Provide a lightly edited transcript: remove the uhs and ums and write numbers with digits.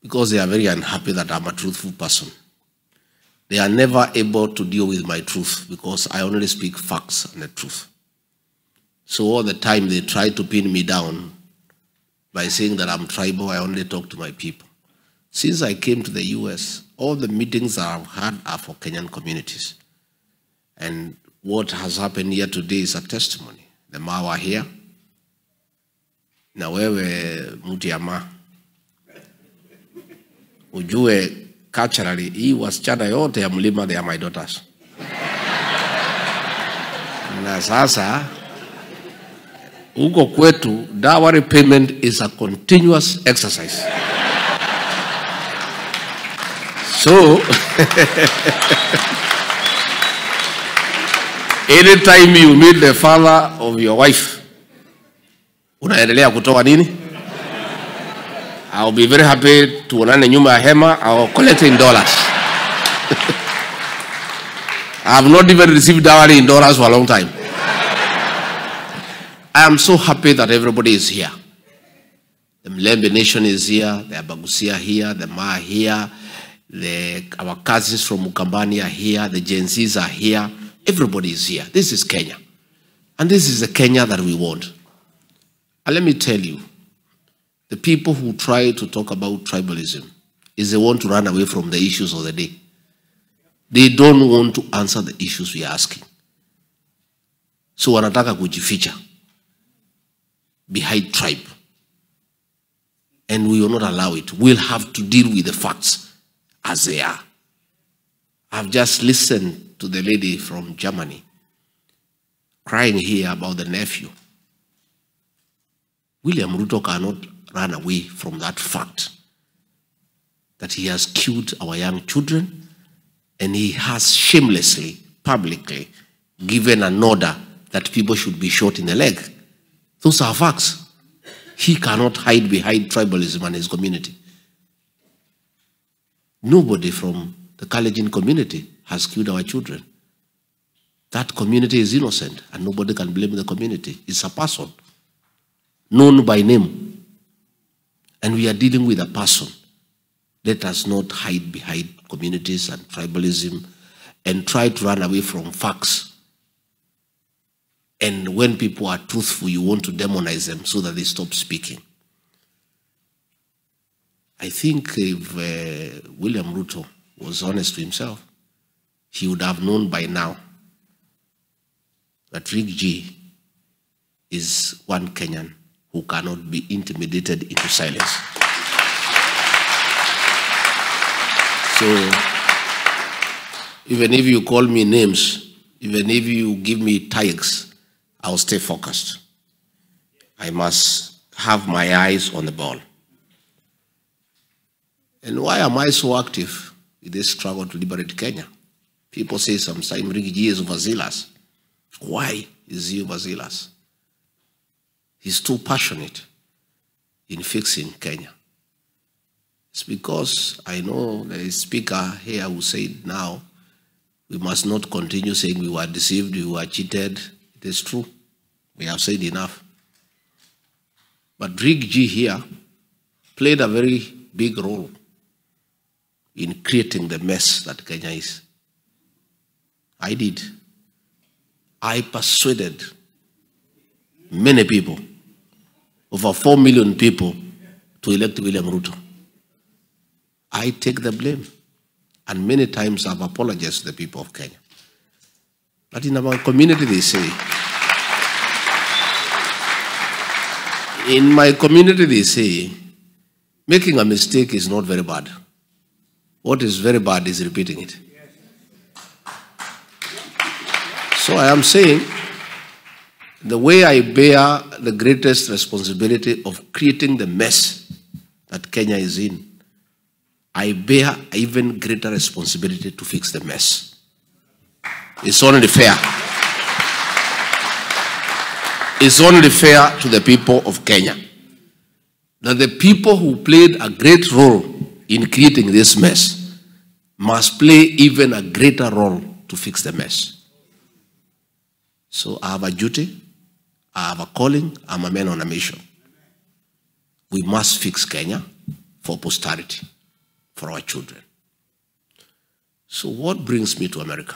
because they are very unhappy that I'm a truthful person. They are never able to deal with my truth because I only speak facts and the truth. So all the time they try to pin me down by saying that I'm tribal, I only talk to my people. Since I came to the US, all the meetings that I've had are for Kenyan communities. And what has happened here today is a testimony. The Mawa here, na wewe mtu ya ma, ujue culturally, hii wasichana yote ya mlima, they are my daughters. Na sasa, huko kwetu, dowry payment is a continuous exercise. So, anytime you meet the father of your wife, unaendelea kutoa nini? I'll be very happy to onane nyuma ya hema. I'll collect in dollars. I have not even received dowry in dollars for a long time. I am so happy that everybody is here. The Mlembe Nation is here, the Abagusii are here, the Ma are here, our cousins from Mukambani are here, the Gen Zs are here. Everybody is here. This is Kenya. And this is the Kenya that we want. And let me tell you, the people who try to talk about tribalism is they want to run away from the issues of the day. They don't want to answer the issues we are asking. So wanataka kujificha behind tribe. And we will not allow it. We'll have to deal with the facts as they are. I've just listened to the lady from Germany crying here about the nephew. William Ruto cannot run away from that fact that he has killed our young children and he has shamelessly, publicly given an order that people should be shot in the leg. Those are facts. He cannot hide behind tribalism and his community. Nobody from the Kalenjin community has killed our children. That community is innocent and nobody can blame the community. It's a person known by name. And we are dealing with a person. Let us not hide behind communities and tribalism and try to run away from facts. And when people are truthful, you want to demonize them so that they stop speaking. I think if William Ruto was honest to himself, he would have known by now that Riggy G is one Kenyan who cannot be intimidated into silence. So, even if you call me names, even if you give me tags, I'll stay focused. I must have my eyes on the ball. And why am I so active in this struggle to liberate Kenya? People say sometimes Riggy G is overzealous. Why is he overzealous? He's too passionate in fixing Kenya. It's because I know there is a speaker here who said now we must not continue saying we were deceived, we were cheated. It is true. We have said enough. But Riggy G here played a very big role in creating the mess that Kenya is. I did. I persuaded many people, over 4 million people, to elect William Ruto. I take the blame. And many times I've apologized to the people of Kenya. But in our community they say, in my community they say, making a mistake is not very bad. What is very bad is repeating it. So I am saying, the way I bear the greatest responsibility of creating the mess that Kenya is in, I bear even greater responsibility to fix the mess. It's only fair. It's only fair to the people of Kenya that the people who played a great role in creating this mess must play even a greater role to fix the mess. So I have a duty, I have a calling, I'm a man on a mission. We must fix Kenya for posterity, for our children. So what brings me to America?